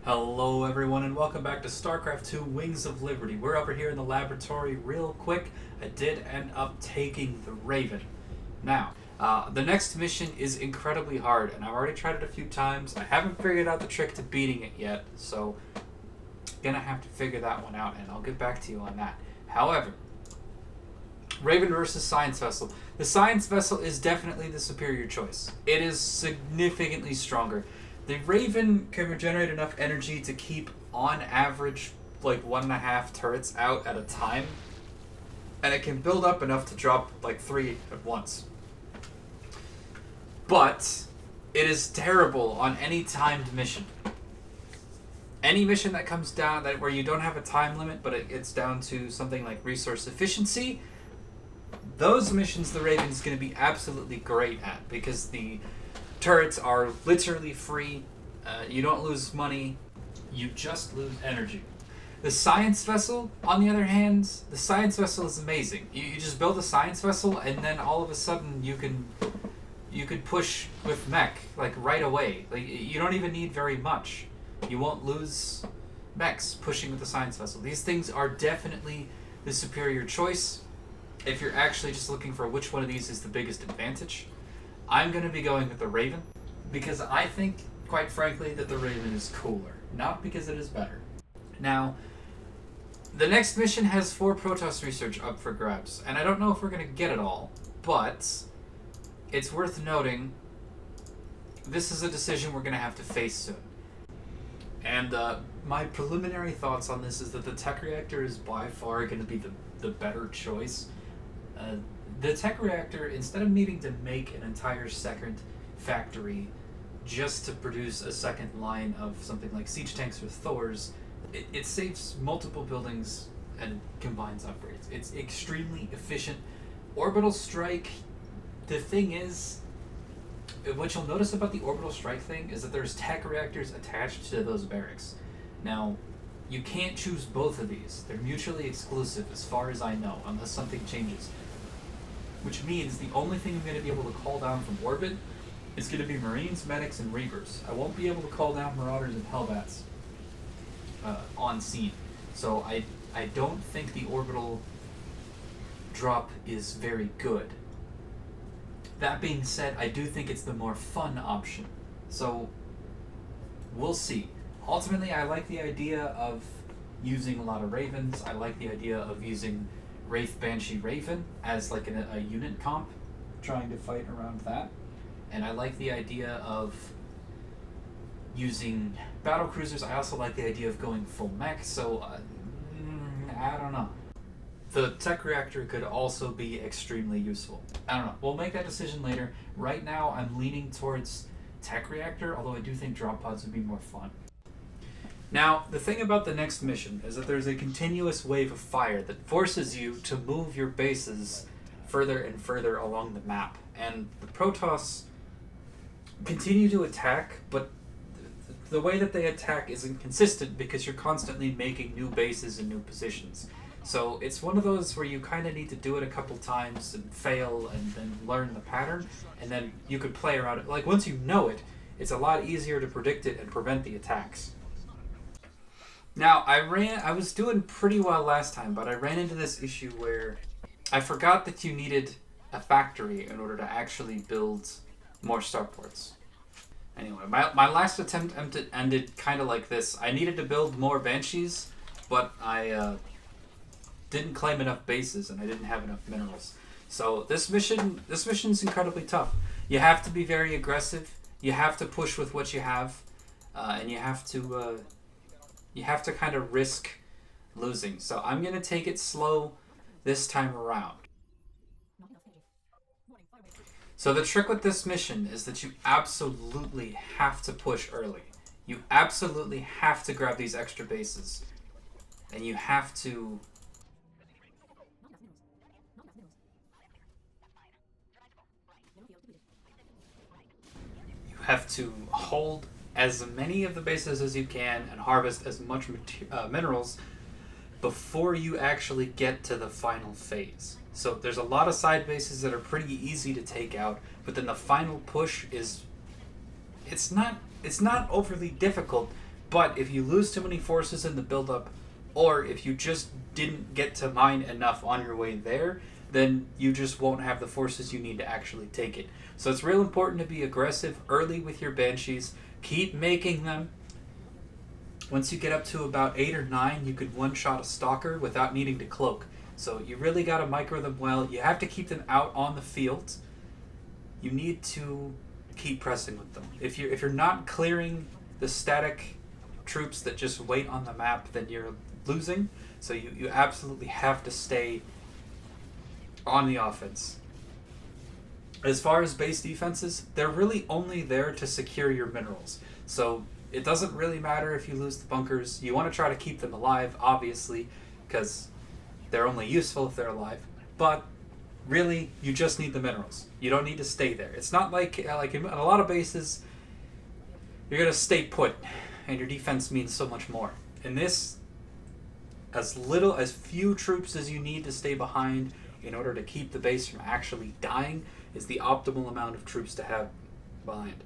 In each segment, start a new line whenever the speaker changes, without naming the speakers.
Hello everyone and welcome back to Starcraft 2 Wings of Liberty. We're over here in the laboratory real quick. I did end up taking the Raven. Now, the next mission is incredibly hard and I've already tried it a few times. I haven't figured out the trick to beating it yet, so gonna have to figure that one out and I'll get back to you on that. However, Raven versus Science Vessel. The Science Vessel is definitely the superior choice. It is significantly stronger. The Raven can regenerate enough energy to keep, on average, like 1.5 turrets out at a time. And it can build up enough to drop like 3 at once. But it is terrible on any timed mission. Any mission that comes down where you don't have a time limit, but it's down to something like resource efficiency, those missions the Raven is going to be absolutely great at because the turrets are literally free. You don't lose money. You just lose energy. The Science Vessel, on the other hand, the Science Vessel is amazing. You just build a Science Vessel and then all of a sudden you could push with mech like right away. Like you don't even need very much. You won't lose mechs pushing with the Science Vessel. These things are definitely the superior choice if you're actually just looking for which one of these is the biggest advantage. I'm going to be going with the Raven because I think, quite frankly, that the Raven is cooler, not because it is better. Now, the next mission has 4 Protoss research up for grabs, and I don't know if we're going to get it all, but it's worth noting this is a decision we're going to have to face soon. And my preliminary thoughts on this is that the tech reactor is by far going to be the better choice. The tech reactor, instead of needing to make an entire second factory just to produce a second line of something like siege tanks or Thors, it saves multiple buildings and combines upgrades. It's extremely efficient. Orbital Strike, the thing is, what you'll notice about the Orbital Strike thing is that there's tech reactors attached to those barracks. Now, you can't choose both of these. They're mutually exclusive as far as I know, unless something changes. Which means the only thing I'm going to be able to call down from orbit is going to be Marines, Medics, and Reapers. I won't be able to call down Marauders and Hellbats on scene. So I don't think the orbital drop is very good. That being said, I do think it's the more fun option. So we'll see. Ultimately, I like the idea of using a lot of Ravens. I like the idea of using Wraith, Banshee, Raven as like a unit comp, trying to fight around that. And I like the idea of using battle cruisers. I also like the idea of going full mech, so I don't know. The tech reactor could also be extremely useful. I don't know. We'll make that decision later. Right now, I'm leaning towards tech reactor, although I do think drop pods would be more fun. Now, the thing about the next mission is that there's a continuous wave of fire that forces you to move your bases further and further along the map. And the Protoss continue to attack, but the way that they attack isn't consistent because you're constantly making new bases and new positions. So it's one of those where you kind of need to do it a couple times and fail and then learn the pattern, and then you could play around it. Like, once you know it, it's a lot easier to predict it and prevent the attacks. Now, I was doing pretty well last time, but I ran into this issue where I forgot that you needed a factory in order to actually build more starports. Anyway, my last attempt ended kind of like this. I needed to build more Banshees, but I didn't claim enough bases and I didn't have enough minerals. So this mission's incredibly tough. You have to be very aggressive. You have to push with what you have, and you have to kind of risk losing. So I'm going to take it slow this time around. So the trick with this mission is that you absolutely have to push early. You absolutely have to grab these extra bases. And you have to hold as many of the bases as you can and harvest as much minerals before you actually get to the final phase. So there's a lot of side bases that are pretty easy to take out, but then the final push is it's not overly difficult, But if you lose too many forces in the buildup, or if you just didn't get to mine enough on your way there, then you just won't have the forces you need to actually take it. So it's real important to be aggressive early with your Banshees. Keep making them. Once you get up to about 8 or 9, you could one-shot a Stalker without needing to cloak. So you really got to micro them well. You have to keep them out on the field. You need to keep pressing with them. If you're not clearing the static troops that just wait on the map, then you're losing. So you absolutely have to stay on the offense. As far as base defenses, they're really only there to secure your minerals. So it doesn't really matter if you lose the bunkers. You want to try to keep them alive, obviously, because they're only useful if they're alive. But really, you just need the minerals. You don't need to stay there. It's not like in a lot of bases, you're going to stay put, and your defense means so much more. In this, as few troops as you need to stay behind in order to keep the base from actually dying is the optimal amount of troops to have behind.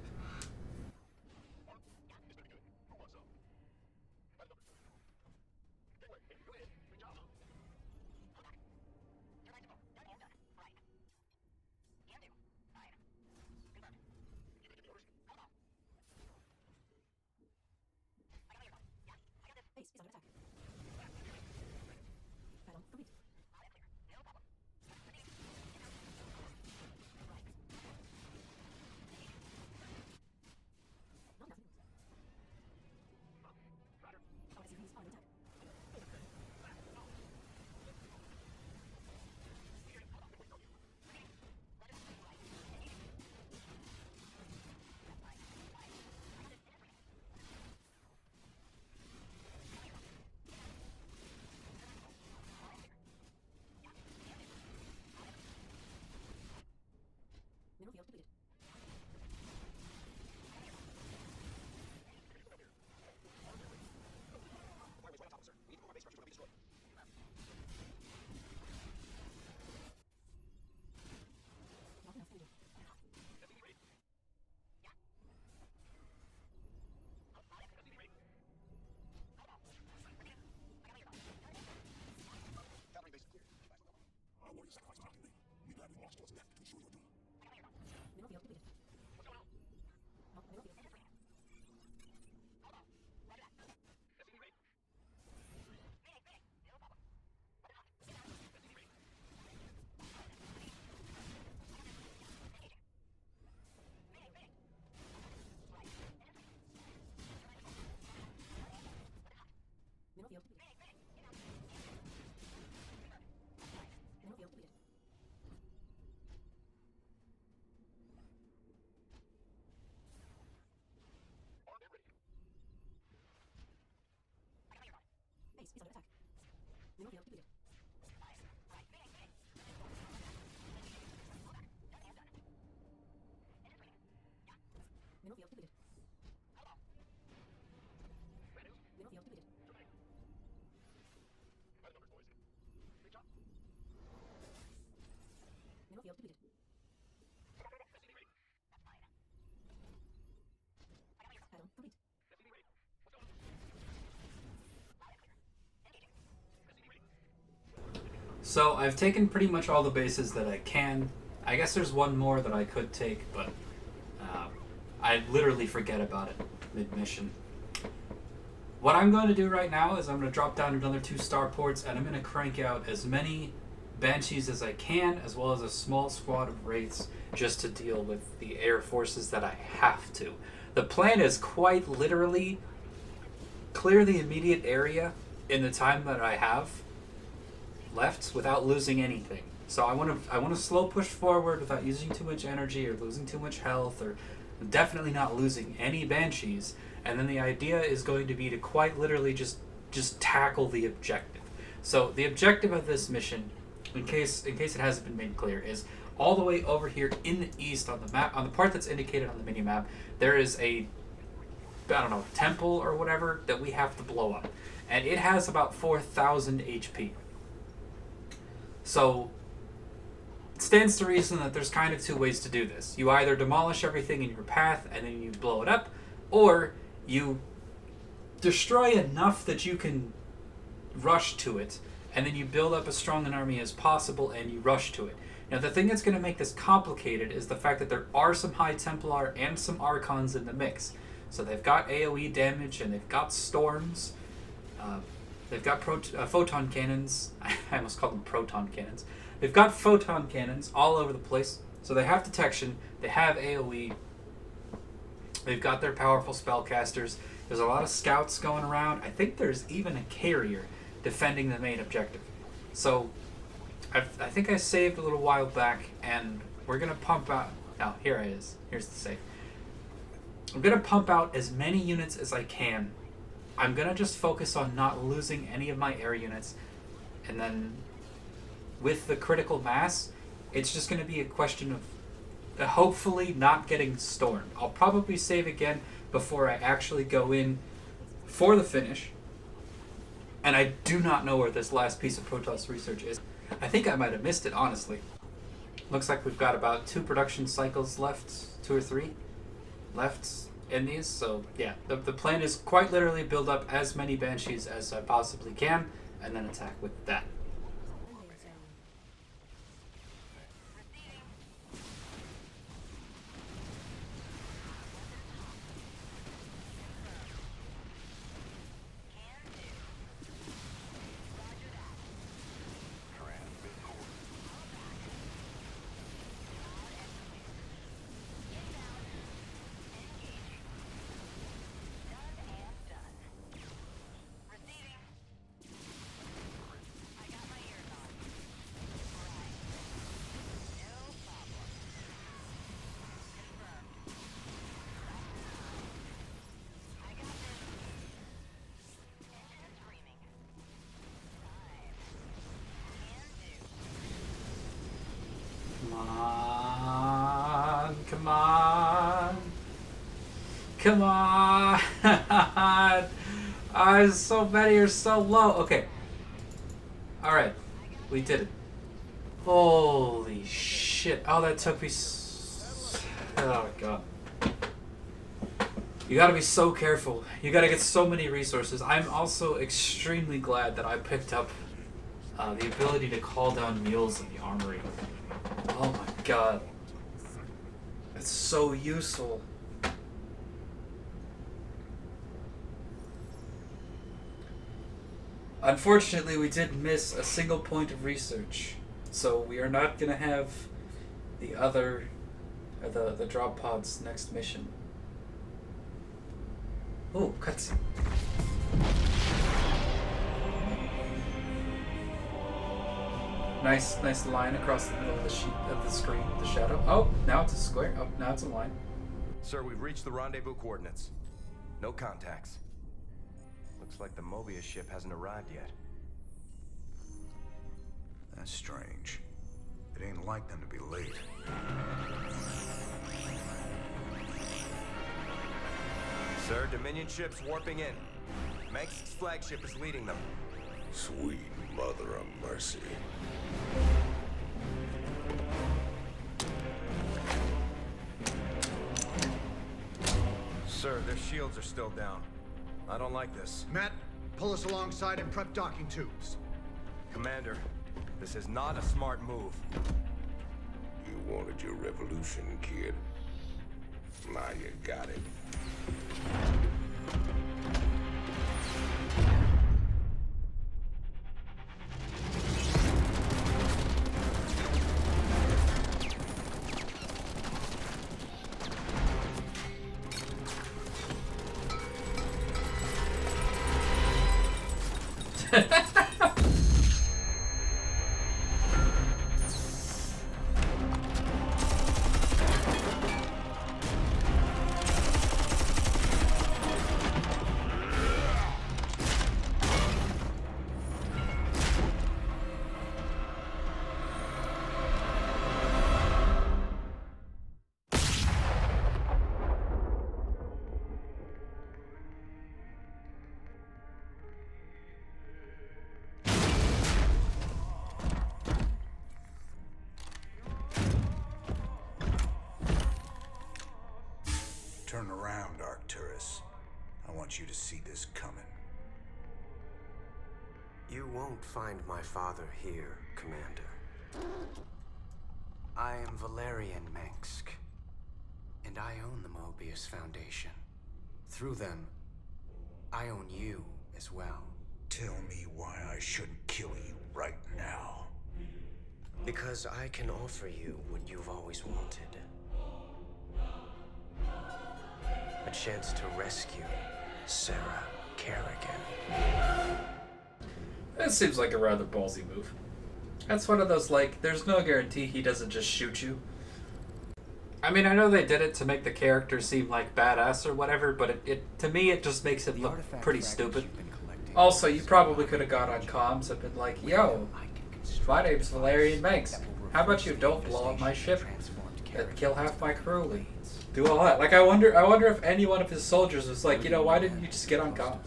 So I've taken pretty much all the bases that I can. I guess there's one more that I could take, but I literally forget about it mid-mission. What I'm going to do right now is I'm going to drop down another 2 starports, and I'm going to crank out as many Banshees as I can, as well as a small squad of Wraiths, just to deal with the air forces that I have to. The plan is quite literally clear the immediate area in the time that I have left without losing anything. So I want to slow push forward without using too much energy or losing too much health, or definitely not losing any Banshees. And then the idea is going to be to quite literally just tackle the objective. So the objective of this mission, in case it hasn't been made clear, is all the way over here in the east on the map, on the part that's indicated on the mini map. There is a temple or whatever that we have to blow up, and it has about 4,000 HP. So it stands to reason that there's kind of 2 ways to do this. You either demolish everything in your path and then you blow it up, or you destroy enough that you can rush to it, and then you build up as strong an army as possible and you rush to it. Now, the thing that's going to make this complicated is the fact that there are some High Templar and some Archons in the mix. So they've got AoE damage, and they've got storms. They've got photon cannons. I almost called them proton cannons. They've got photon cannons all over the place. So they have detection. They have AoE. They've got their powerful spellcasters. There's a lot of scouts going around. I think there's even a carrier defending the main objective. So I think I saved a little while back, and we're going to pump out... Oh, here it is. Here's the save. I'm going to pump out as many units as I can. I'm going to just focus on not losing any of my air units. And then with the critical mass, it's just going to be a question of hopefully not getting stormed. I'll probably save again before I actually go in for the finish. And I do not know where this last piece of Protoss research is. I think I might have missed it, honestly. Looks like we've got about 2 production cycles left, 2 or 3 left in these. So yeah, the plan is quite literally build up as many Banshees as I possibly can, and then attack with that. Come on. Come on. So many are so low. Okay. Alright. We did it. Holy shit. Oh, that took me... Oh, God. You gotta be so careful. You gotta get so many resources. I'm also extremely glad that I picked up the ability to call down mules in the armory. Oh my God. It's so useful. Unfortunately, we did miss a single point of research, so we are not going to have the other, the drop pod's next mission. Oh, cutscene. Nice line across the middle of the sheet of the screen, the shadow. Oh, now it's a square. Oh, now it's a line.
Sir, we've reached the rendezvous coordinates. No contacts. Looks like the Mobius ship hasn't arrived yet.
That's strange. It ain't like them to be late.
Sir, Dominion ship's warping in. Mengsk's flagship is leading them.
Sweet mother of mercy.
Sir, their shields are still down. I don't like this.
Matt, pull us alongside and prep docking tubes.
Commander, this is not a smart move.
You wanted your revolution, kid. Now you got it.
Turn around, Arcturus. I want want you to see this coming.
You won't find my father here, Commander. I am Valerian Mengsk, and I own the Mobius Foundation. Through them, I own you as well.
Tell me why I shouldn't kill you right now.
Because I can offer you what you've always wanted. A chance to rescue Sarah Kerrigan.
That seems like a rather ballsy move. That's one of those, like, there's no guarantee he doesn't just shoot you. I mean, I know they did it to make the character seem like badass or whatever, but it to me, it just makes him look pretty stupid. Also, you probably could have got on comms and been like, yo, my name's Valerian Mengsk. How about you don't blow up my ship and kill half my crew and do all that? Like, I wonder if any one of his soldiers was like, you know, why didn't you just get on comms?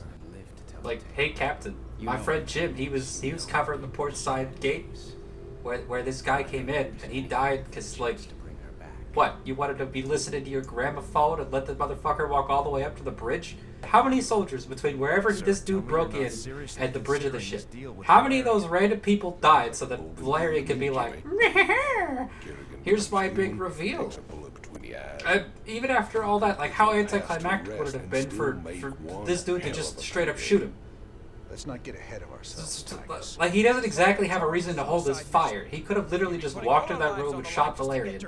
Like, hey, Captain, my friend Jim, he was covering the port side gate where this guy came in, and he died because, like, what? You wanted to be listening to your gramophone and let the motherfucker walk all the way up to the bridge? How many soldiers between wherever this dude broke in and the bridge of the ship? How many of those random people died so that Valerian could be like, here's my big reveal? Even after all that, like, how anticlimactic would it have been for this dude to just straight up shoot him?
Let's not get ahead of ourselves.
Like, he doesn't exactly have a reason to hold his fire. He could have literally just walked in that room and shot Valerian,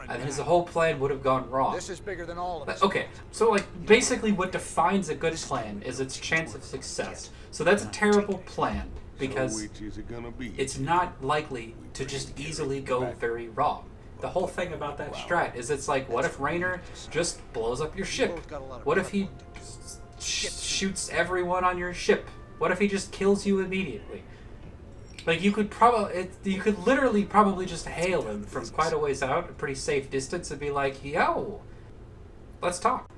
and his whole plan would have gone wrong.
This is bigger than all of us.
Okay, so, like, basically what defines a good plan is its chance of success. So that's a terrible plan, because it's not likely to just easily go very wrong. The whole thing about that strat is it's like, what if Raynor just blows up your ship? What if he shoots everyone on your ship? What if he just kills you immediately? Like, you could literally probably just hail him from quite a ways out, a pretty safe distance, and be like, yo, let's talk.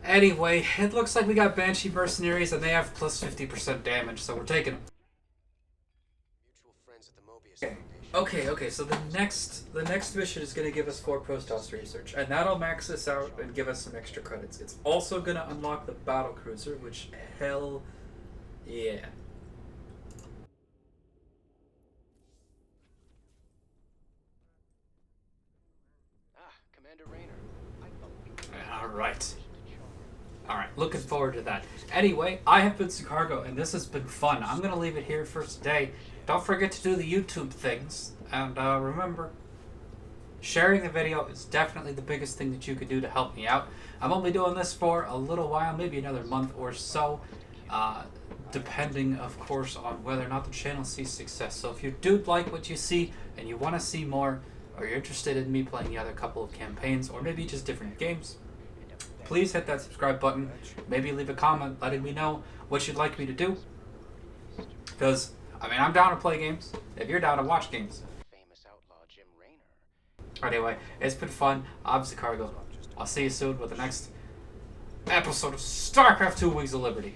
Anyway, it looks like we got Banshee mercenaries, and they have plus 50% damage, so we're taking them. Okay, so the next mission is going to give us 4 Prostos research, and that'll max us out and give us some extra credits. It's also going to unlock the battle cruiser, which, hell yeah.
Commander Raynor.
Alright, looking forward to that. Anyway, I have been Sucargo, and this has been fun. I'm going to leave it here for today. Don't forget to do the YouTube things, and remember, sharing the video is definitely the biggest thing that you could do to help me out. I'm only doing this for a little while, maybe another month or so, depending, of course, on whether or not the channel sees success. So if you do like what you see, and you want to see more, or you're interested in me playing the other couple of campaigns, or maybe just different games, please hit that subscribe button. Maybe leave a comment letting me know what you'd like me to do. Because, I mean, I'm down to play games, if you're down to watch games. Anyway, it's been fun. I'm Sucargo. I'll see you soon with the next episode of Starcraft 2 Wings of Liberty.